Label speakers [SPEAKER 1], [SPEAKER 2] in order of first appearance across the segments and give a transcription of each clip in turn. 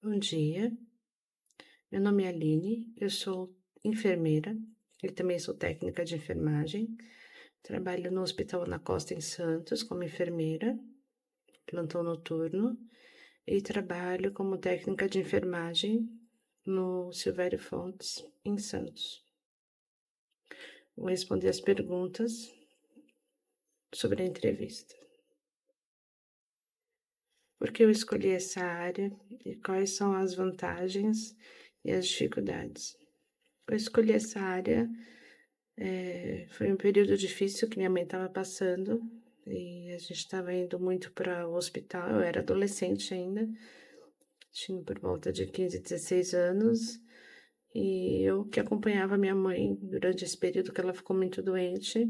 [SPEAKER 1] Bom dia, meu nome é Aline, eu sou enfermeira e também sou técnica de enfermagem. Trabalho no Hospital Ana Costa em Santos como enfermeira, plantão noturno, e trabalho como técnica de enfermagem no Silvério Fontes, em Santos. Vou responder as perguntas sobre a entrevista. Por que eu escolhi essa área e quais são as vantagens e as dificuldades? Eu escolhi essa área. Foi um período difícil que minha mãe estava passando e a gente estava indo muito para o hospital. Eu era adolescente ainda, tinha por volta de 15, 16 anos, e eu que acompanhava minha mãe durante esse período que ela ficou muito doente.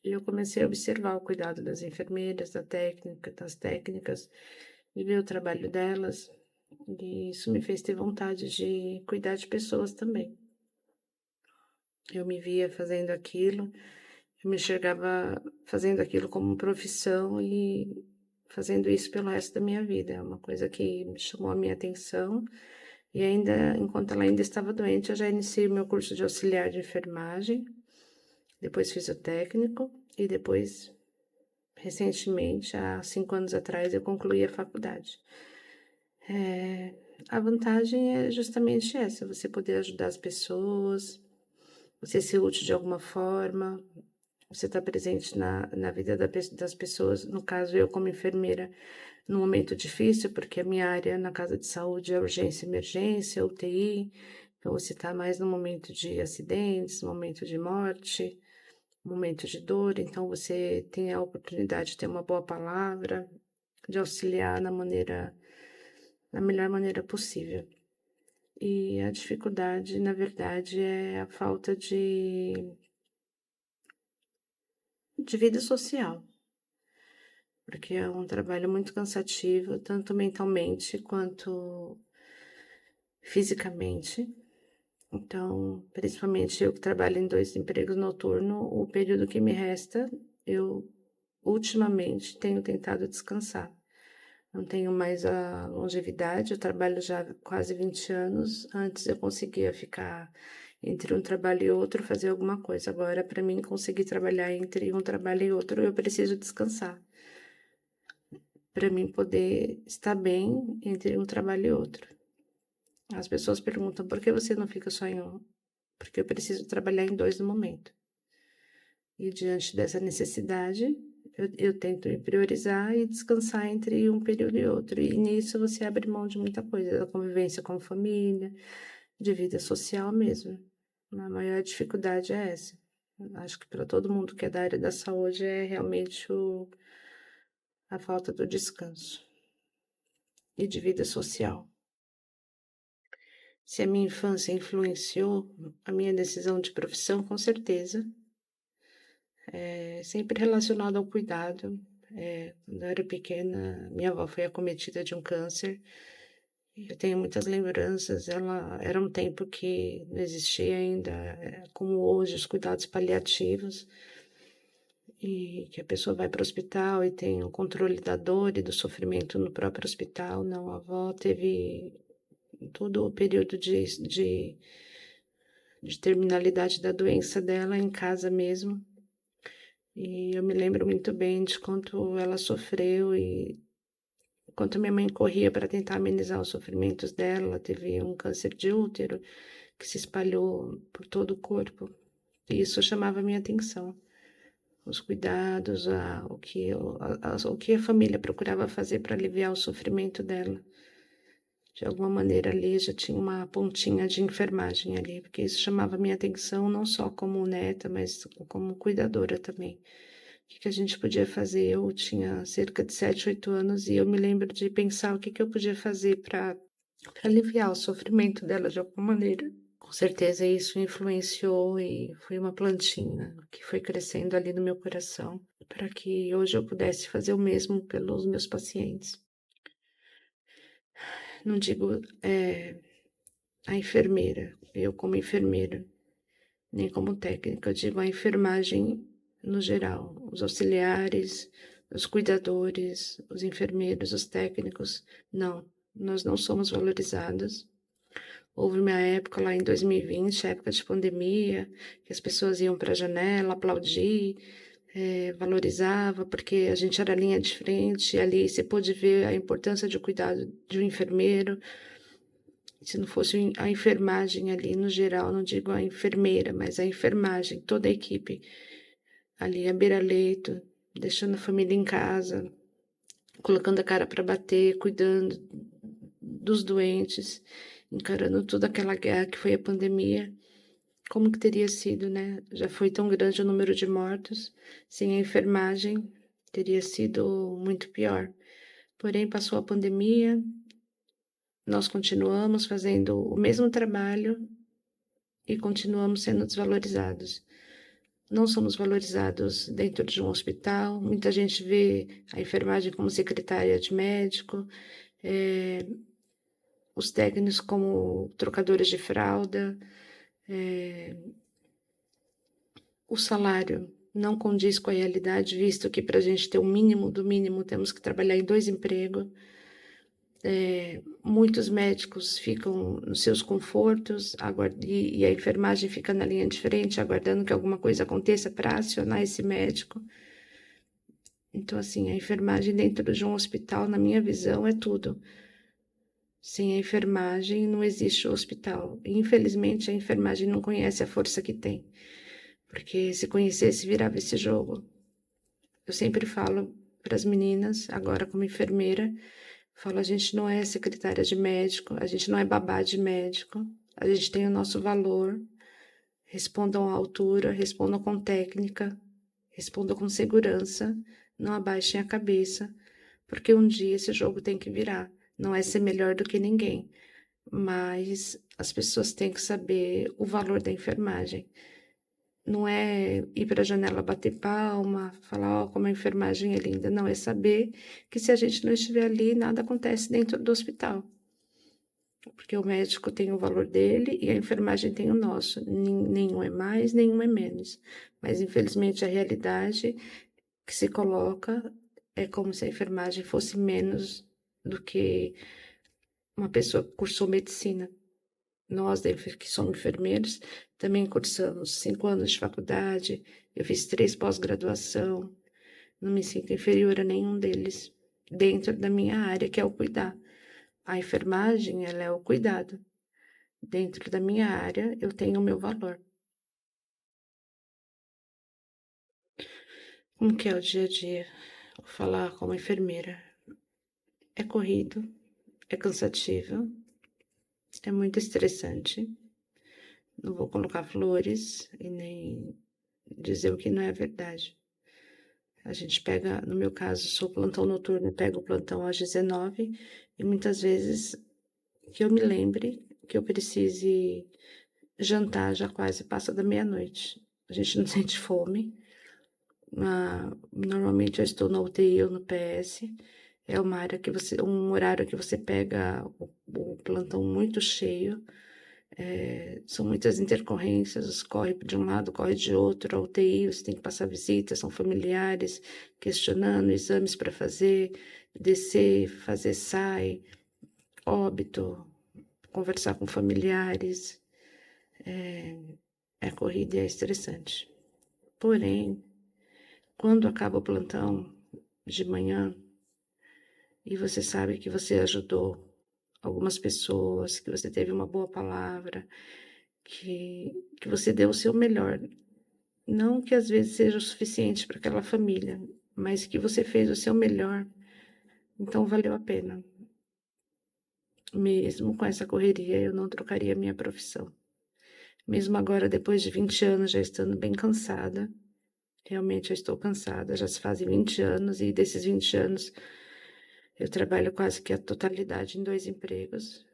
[SPEAKER 1] E eu comecei a observar o cuidado das enfermeiras, das técnicas, e ver o trabalho delas, e isso me fez ter vontade de cuidar de pessoas também. Eu me via fazendo aquilo. Eu me enxergava fazendo aquilo como profissão e fazendo isso pelo resto da minha vida. É uma coisa que me chamou a minha atenção. E ainda, enquanto ela ainda estava doente, eu já iniciei o meu curso de auxiliar de enfermagem, depois fiz o técnico e depois, recentemente, há 5 anos atrás, eu concluí a faculdade. A vantagem é justamente essa, você poder ajudar as pessoas, você ser útil de alguma forma, você está presente na vida das pessoas, no caso eu como enfermeira, num momento difícil, porque a minha área na casa de saúde é urgência, emergência, UTI, então você está mais no momento de acidentes, momento de morte, momento de dor, então você tem a oportunidade de ter uma boa palavra, de auxiliar na melhor maneira possível. E a dificuldade, na verdade, é a falta de vida social. Porque é um trabalho muito cansativo, tanto mentalmente quanto fisicamente. Então, principalmente eu que trabalho em 2 empregos noturnos, o período que me resta, eu ultimamente tenho tentado descansar. Não tenho mais a longevidade, eu trabalho já há quase 20 anos. Antes eu conseguia ficar entre um trabalho e outro, fazer alguma coisa. Agora, para mim conseguir trabalhar entre um trabalho e outro, eu preciso descansar, para mim poder estar bem entre um trabalho e outro. As pessoas perguntam: "Por que você não fica só em um?" Porque eu preciso trabalhar em 2 no momento. E diante dessa necessidade, eu tento me priorizar e descansar entre um período e outro. E nisso você abre mão de muita coisa, da convivência com a família, de vida social mesmo. A maior dificuldade é essa. Acho que para todo mundo que é da área da saúde é realmente a falta do descanso e de vida social. Se a minha infância influenciou a minha decisão de profissão, com certeza. É sempre relacionado ao cuidado. Quando eu era pequena, minha avó foi acometida de um câncer. Eu tenho muitas lembranças. Ela era um tempo que não existia ainda, como hoje, os cuidados paliativos, e que a pessoa vai para o hospital e tem o controle da dor e do sofrimento no próprio hospital. Não, a avó teve todo o período de terminalidade da doença dela em casa mesmo. E eu me lembro muito bem de quanto ela sofreu e quanto minha mãe corria para tentar amenizar os sofrimentos dela. Ela teve um câncer de útero que se espalhou por todo o corpo. E isso chamava a minha atenção. Os cuidados, o que a família procurava fazer para aliviar o sofrimento dela. De alguma maneira ali já tinha uma pontinha de enfermagem ali, porque isso chamava a minha atenção não só como neta, mas como cuidadora também. O que a gente podia fazer? Eu tinha cerca de 7, 8 anos e eu me lembro de pensar o que eu podia fazer para aliviar o sofrimento dela de alguma maneira. Com certeza isso influenciou e foi uma plantinha que foi crescendo ali no meu coração, para que hoje eu pudesse fazer o mesmo pelos meus pacientes. Não digo a enfermeira, eu como enfermeira, nem como técnica, eu digo a enfermagem no geral, os auxiliares, os cuidadores, os enfermeiros, os técnicos, não. nós não somos valorizados. Houve uma época lá em 2020, época de pandemia, que as pessoas iam para a janela aplaudir, valorizava, porque a gente era a linha de frente, e ali você pôde ver a importância de cuidado de um enfermeiro. Se não fosse a enfermagem ali no geral, não digo a enfermeira, mas a enfermagem, toda a equipe ali à beira-leito, deixando a família em casa, colocando a cara para bater, cuidando dos doentes, encarando toda aquela guerra que foi a pandemia. Como que teria sido, né? Já foi tão grande o número de mortos, sem a enfermagem teria sido muito pior. Porém, passou a pandemia, nós continuamos fazendo o mesmo trabalho e continuamos sendo desvalorizados. Não somos valorizados dentro de um hospital, muita gente vê a enfermagem como secretária de médico, os técnicos como trocadores de fralda, o salário não condiz com a realidade, visto que para a gente ter o mínimo do mínimo temos que trabalhar em 2 empregos. Muitos médicos ficam nos seus confortos e a enfermagem fica na linha de frente, aguardando que alguma coisa aconteça para acionar esse médico. Então, assim, a enfermagem dentro de um hospital, na minha visão, é tudo. Sem a enfermagem não existe o hospital. Infelizmente, a enfermagem não conhece a força que tem, porque se conhecesse, virava esse jogo. Eu sempre falo para as meninas, agora como enfermeira, falo, a gente não é secretária de médico, a gente não é babá de médico, a gente tem o nosso valor. Respondam à altura, respondam com técnica, respondam com segurança, não abaixem a cabeça, porque um dia esse jogo tem que virar. Não é ser melhor do que ninguém, mas as pessoas têm que saber o valor da enfermagem. Não é ir para a janela bater palma, falar, ó, como a enfermagem é linda. Não, é saber que se a gente não estiver ali, nada acontece dentro do hospital. Porque o médico tem o valor dele e a enfermagem tem o nosso. Nenhum é mais, nenhum é menos. Mas, infelizmente, a realidade que se coloca é como se a enfermagem fosse menos do que uma pessoa que cursou medicina. Nós, que somos enfermeiros, também cursamos 5 anos de faculdade, eu fiz 3 pós-graduação, não me sinto inferior a nenhum deles, dentro da minha área, que é o cuidar. A enfermagem, ela é o cuidado. Dentro da minha área, eu tenho o meu valor. Como que é o dia a dia? Vou falar como enfermeira. É corrido, é cansativo, é muito estressante. Não vou colocar flores e nem dizer o que não é verdade. A gente pega, no meu caso, sou plantão noturno, pego o plantão às 19 e muitas vezes que eu me lembre que eu precise jantar já quase passa da meia-noite. A gente não sente fome. Normalmente eu estou na UTI ou no PS. É uma área que um horário que você pega o plantão muito cheio. São muitas intercorrências, corre de um lado, corre de outro, a UTI, você tem que passar visitas, são familiares questionando, exames para fazer, descer, fazer SAI, óbito, conversar com familiares, é corrida e é estressante. Porém, quando acaba o plantão de manhã e você sabe que você ajudou algumas pessoas, que você teve uma boa palavra, que você deu o seu melhor. Não que às vezes seja o suficiente para aquela família, mas que você fez o seu melhor, então valeu a pena. Mesmo com essa correria, eu não trocaria minha profissão. Mesmo agora, depois de 20 anos, já estando bem cansada, realmente eu estou cansada, já se fazem 20 anos, e desses 20 anos eu trabalho quase que a totalidade em 2 empregos.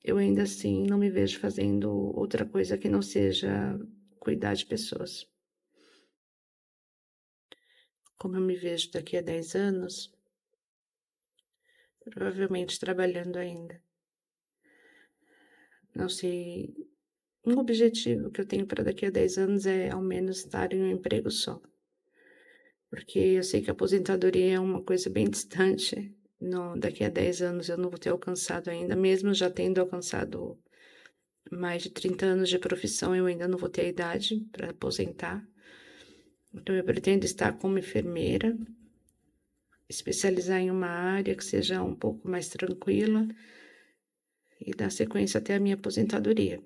[SPEAKER 1] Eu ainda assim não me vejo fazendo outra coisa que não seja cuidar de pessoas. Como eu me vejo daqui a 10 anos, provavelmente trabalhando ainda. Não sei. Um objetivo que eu tenho para daqui a 10 anos é ao menos estar em um emprego só. Porque eu sei que a aposentadoria é uma coisa bem distante. daqui a 10 anos eu não vou ter alcançado ainda, mesmo já tendo alcançado mais de 30 anos de profissão, eu ainda não vou ter a idade para aposentar. Então eu pretendo estar como enfermeira, especializar em uma área que seja um pouco mais tranquila e dar sequência até a minha aposentadoria.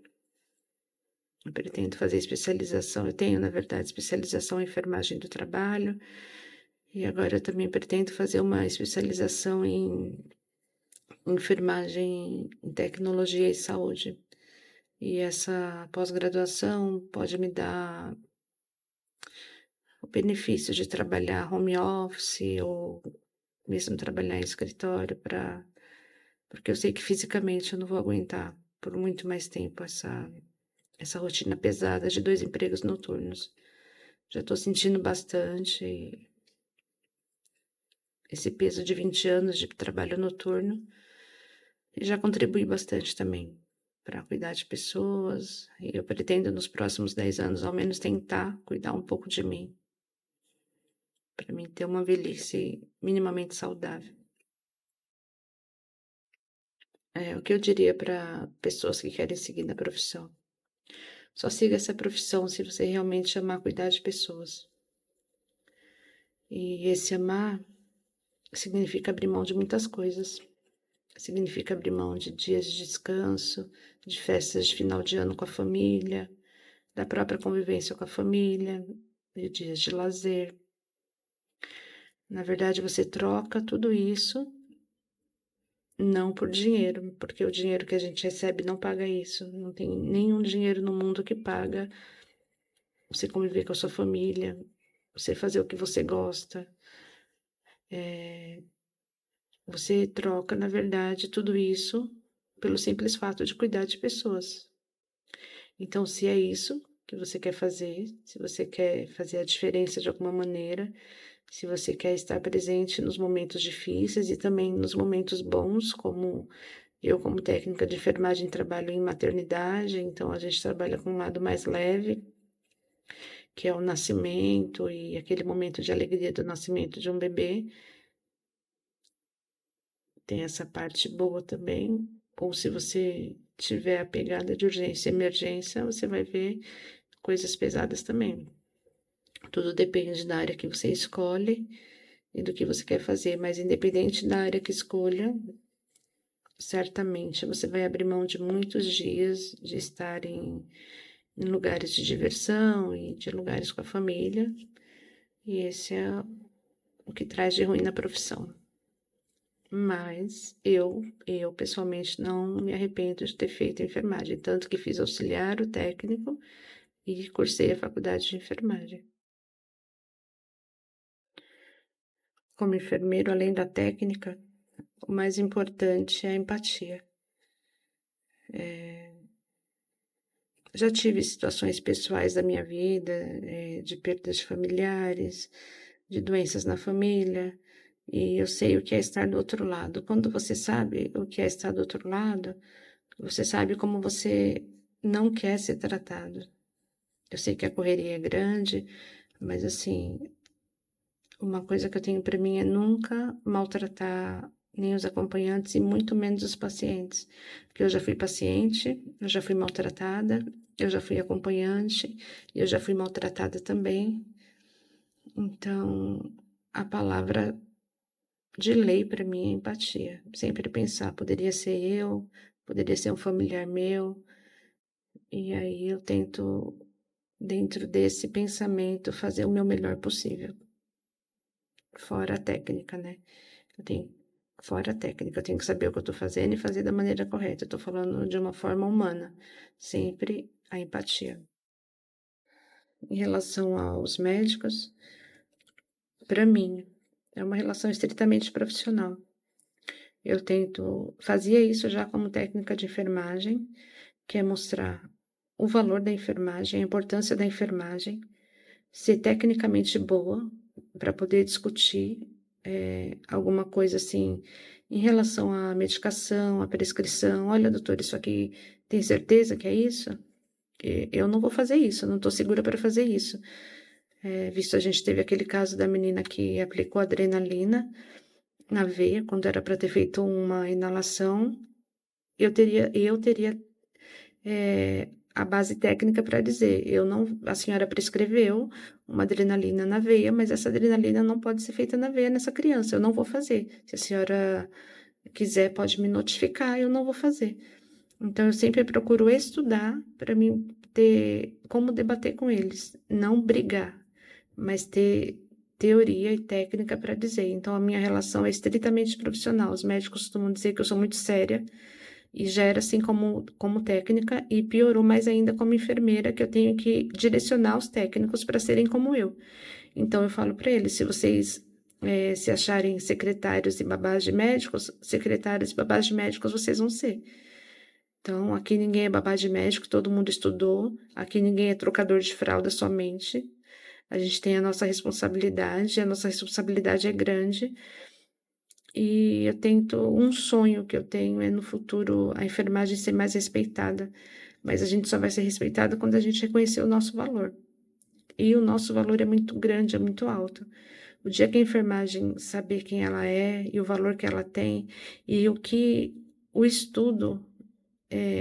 [SPEAKER 1] Eu pretendo fazer especialização, eu tenho, na verdade, especialização em enfermagem do trabalho, e agora eu também pretendo fazer uma especialização em enfermagem em tecnologia e saúde. E essa pós-graduação pode me dar o benefício de trabalhar home office ou mesmo trabalhar em escritório porque eu sei que fisicamente eu não vou aguentar por muito mais tempo essa rotina pesada de 2 empregos noturnos. Já estou sentindo bastante esse peso de 20 anos de trabalho noturno e já contribui bastante também para cuidar de pessoas. E eu pretendo nos próximos 10 anos ao menos tentar cuidar um pouco de mim, para mim ter uma velhice minimamente saudável. O que eu diria para pessoas que querem seguir na profissão? Só siga essa profissão se você realmente amar cuidar de pessoas. E esse amar significa abrir mão de muitas coisas. Significa abrir mão de dias de descanso, de festas de final de ano com a família, da própria convivência com a família, de dias de lazer. Na verdade, você troca tudo isso não por dinheiro, porque o dinheiro que a gente recebe não paga isso. Não tem nenhum dinheiro no mundo que paga você conviver com a sua família, você fazer o que você gosta. Você troca, na verdade, tudo isso pelo simples fato de cuidar de pessoas. Então, se é isso que você quer fazer, se você quer fazer a diferença de alguma maneira, se você quer estar presente nos momentos difíceis e também nos momentos bons, como eu, como técnica de enfermagem, trabalho em maternidade, então a gente trabalha com um lado mais leve, que é o nascimento e aquele momento de alegria do nascimento de um bebê. Tem essa parte boa também. Ou se você tiver a pegada de urgência e emergência, você vai ver coisas pesadas também. Tudo depende da área que você escolhe e do que você quer fazer, mas independente da área que escolha, certamente você vai abrir mão de muitos dias de estar em lugares de diversão e de lugares com a família, e esse é o que traz de ruim na profissão. Mas eu pessoalmente não me arrependo de ter feito enfermagem, tanto que fiz auxiliar, o técnico e cursei a faculdade de enfermagem. Como enfermeiro, além da técnica, o mais importante é a empatia. Já tive situações pessoais da minha vida, de perdas de familiares, de doenças na família, e eu sei o que é estar do outro lado. Quando você sabe o que é estar do outro lado, você sabe como você não quer ser tratado. Eu sei que a correria é grande, mas assim, uma coisa que eu tenho para mim é nunca maltratar nem os acompanhantes e muito menos os pacientes. Porque eu já fui paciente, eu já fui maltratada, eu já fui acompanhante, e eu já fui maltratada também. Então, a palavra de lei para mim é empatia. Sempre pensar, poderia ser eu, poderia ser um familiar meu, e aí eu tento, dentro desse pensamento, fazer o meu melhor possível. Fora a técnica, né? Eu tenho, fora a técnica, eu tenho que saber o que eu tô fazendo e fazer da maneira correta. Eu tô falando de uma forma humana, sempre a empatia. Em relação aos médicos, para mim, é uma relação estritamente profissional. Eu fazia isso já como técnica de enfermagem, que é mostrar o valor da enfermagem, a importância da enfermagem, ser tecnicamente boa para poder discutir alguma coisa assim em relação à medicação, à prescrição. Olha, doutor, isso aqui tem certeza que é isso? Eu não vou fazer isso, não estou segura para fazer isso. Visto a gente teve aquele caso da menina que aplicou adrenalina na veia, quando era para ter feito uma inalação, eu teria a base técnica para dizer: "Eu não a senhora prescreveu uma adrenalina na veia, mas essa adrenalina não pode ser feita na veia nessa criança, eu não vou fazer. Se a senhora quiser, pode me notificar, eu não vou fazer". Então eu sempre procuro estudar para mim ter como debater com eles, não brigar, mas ter teoria e técnica para dizer. Então a minha relação é estritamente profissional. Os médicos costumam dizer que eu sou muito séria, e já era assim como técnica, e piorou mais ainda como enfermeira, que eu tenho que direcionar os técnicos para serem como eu. Então eu falo para eles: "Se vocês, se acharem secretários e babás de médicos, secretários e babás de médicos vocês vão ser". Então aqui ninguém é babá de médico, todo mundo estudou, aqui ninguém é trocador de fralda somente. A gente tem a nossa responsabilidade é grande, e eu tento um sonho que eu tenho é no futuro a enfermagem ser mais respeitada, mas a gente só vai ser respeitada quando a gente reconhecer o nosso valor. E o nosso valor é muito grande, é muito alto. O dia que a enfermagem saber quem ela é e o valor que ela tem e o que o estudo,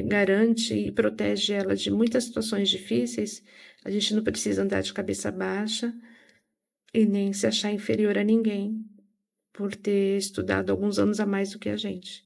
[SPEAKER 1] garante e protege ela de muitas situações difíceis, a gente não precisa andar de cabeça baixa e nem se achar inferior a ninguém por ter estudado alguns anos a mais do que a gente.